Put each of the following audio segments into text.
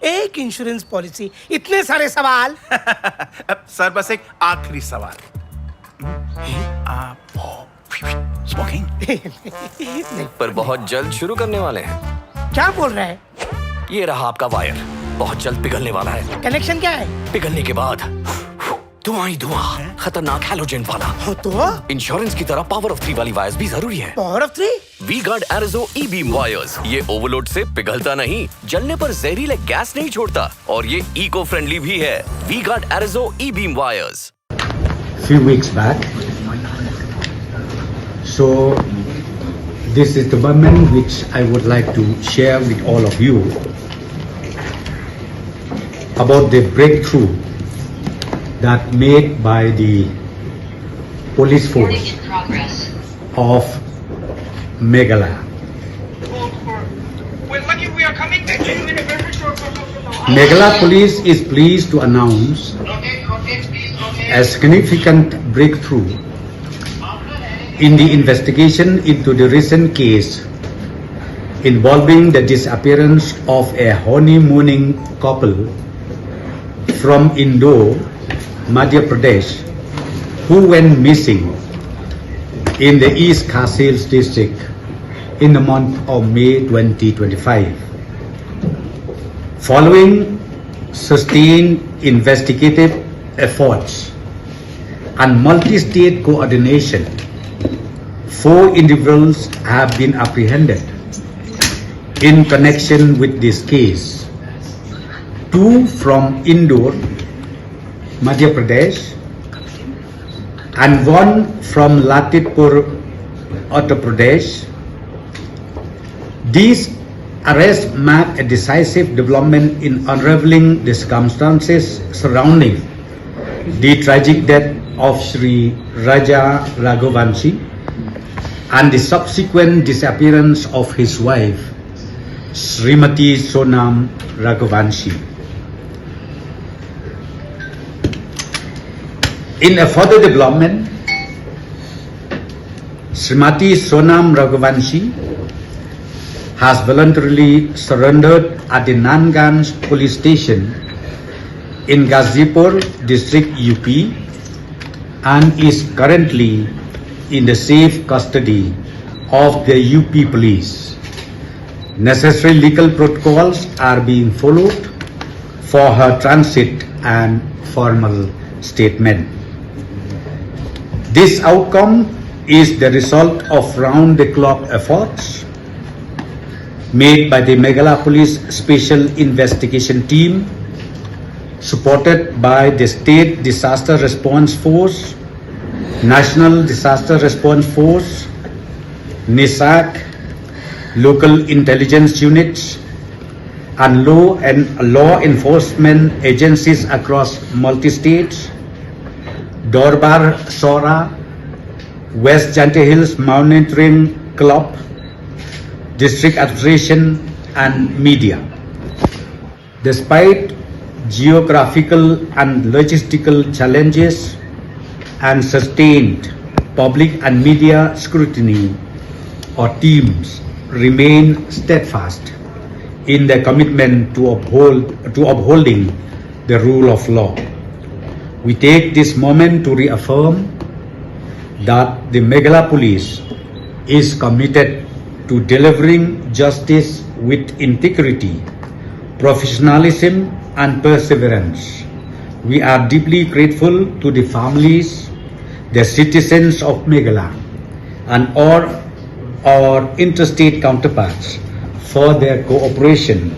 एक insurance policy, इतने सारे सवाल। सर बस एक आखिरी सवाल। स्मोकिंग। पर बहुत जल्द शुरू करने वाले हैं। क्या बोल रहा है? ये रहा आपका वायर, बहुत जल्द पिघलने वाला है। कनेक्शन क्या है? पिघलने के बाद धुआं ही धुआं, खतरनाक हैलोजन वाला। हो तो इंश्योरेंस की तरह पावर ऑफ 3 वाली वायर्स भी जरूरी है। Power off 3? V Guard Arizo E beam wires. ये ओवरलोड से पिघलता नहीं, जलने पर जहरीले गैस नहीं छोड़ता और ये इको फ्रेंडली भी है। V Guard Arizo E beam wires. Few weeks back. So this is the moment which I would like to share with all of you about the breakthrough that made by the police force of Meghalaya. We're lucky we are coming back to you in a very short time. Meghalaya police is pleased to announce a significant breakthrough in the investigation into the recent case involving the disappearance of a honeymooning couple from Indore, Madhya Pradesh, who went missing in the East Khasils district in the month of May 2025. Following sustained investigative efforts and multi-state coordination, 4 individuals have been apprehended in connection with this case. 2 from Indore, Madhya Pradesh, and 1 from Latipur, Uttar Pradesh. These arrests mark a decisive development in unraveling the circumstances surrounding the tragic death of Sri Raja Raghuvanshi and the subsequent disappearance of his wife, Srimati Sonam Raghuvanshi. In a further development, Srimati Sonam Raghuvanshi has voluntarily surrendered at the Nanganj police station in Ghazipur district UP and is currently in the safe custody of the UP police. Necessary legal protocols are being followed for her transit and formal statement. This outcome is the result of round-the-clock efforts made by the Meghalaya Police Special Investigation Team, supported by the State Disaster Response Force, National Disaster Response Force, NISAC, local intelligence units, and law enforcement agencies across multi-states, Dorbar Sora, West Jante Hills Monitoring Club, District Administration, and media. Despite geographical and logistical challenges and sustained public and media scrutiny, our teams remain steadfast in their commitment to upholding the rule of law. We take this moment to reaffirm that the Meghalaya Police is committed to delivering justice with integrity, professionalism, and perseverance. We are deeply grateful to the families, the citizens of Meghalaya, and all our interstate counterparts for their cooperation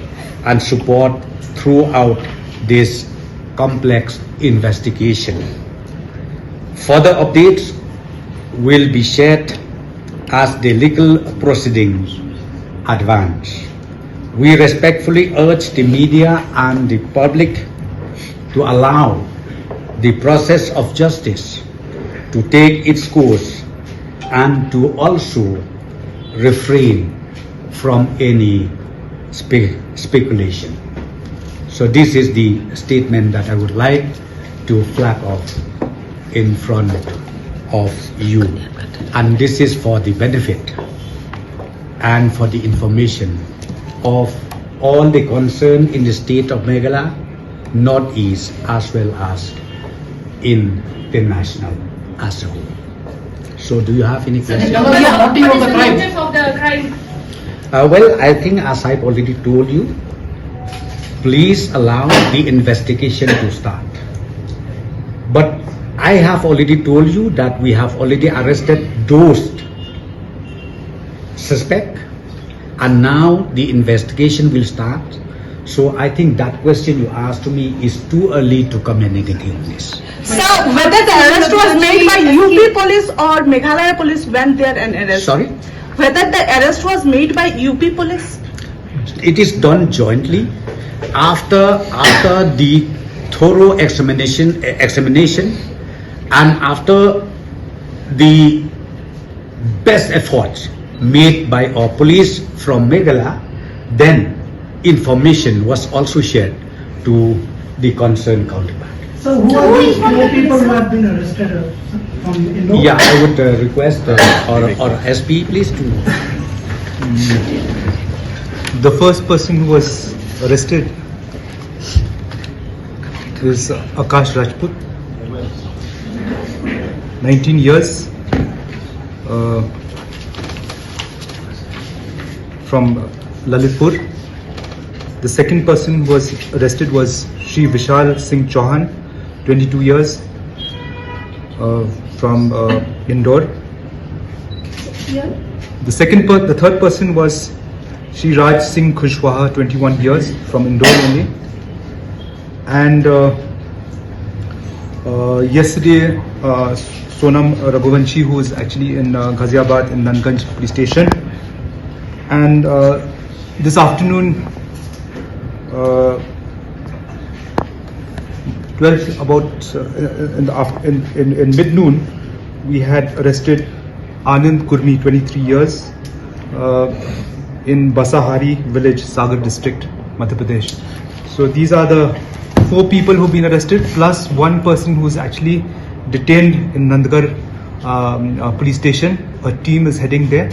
and support throughout this complex investigation. Further updates will be shared as the legal proceedings advance. We respectfully urge the media and the public to allow the process of justice to take its course and to also refrain from any speculation. So this is the statement that I would like to flag off in front of you, and this is for the benefit and for the information of all the concern in the state of Meghalaya, Northeast, as well as in the national as a whole. So do you have any questions? What is the motive of the crime? Well, I think as I've already told you, please allow the investigation to start. But I have already told you that we have already arrested those suspects, and now the investigation will start. So I think that question you asked to me is too early to comment anything on this. Sir, whether the arrest was made by UP police or Meghalaya police went there and arrested? Sorry? Whether the arrest was made by UP police? It is done jointly after the thorough examination and after the best efforts made by our police from Meghalaya. Then information was also shared to the concerned counterpart. So who are these four people who have been arrested from Indore? Yeah, I would request or SP please to. The first person who was arrested is Akash Rajput, 19 years, from Lalitpur. The second person who was arrested was Shri Vishal Singh Chauhan, 22 years, from Indore. The third person was Shri Raj Singh Khushwaha, 21 years, from Indore only. And yesterday, Sonam Raghuvanshi, who is actually in Ghaziabad in Nanganj police station. And this afternoon, 12 about in mid-noon, we had arrested Anand Kurmi, 23 years, in Basahari village, Sagar district, Madhya Pradesh. So these are the 4 people who've been arrested, plus one person who's actually detained in Nandgarh police station. A team is heading there.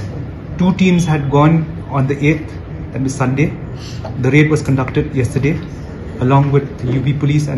2 teams had gone on the 8th, that was Sunday. The raid was conducted yesterday, along with UP police and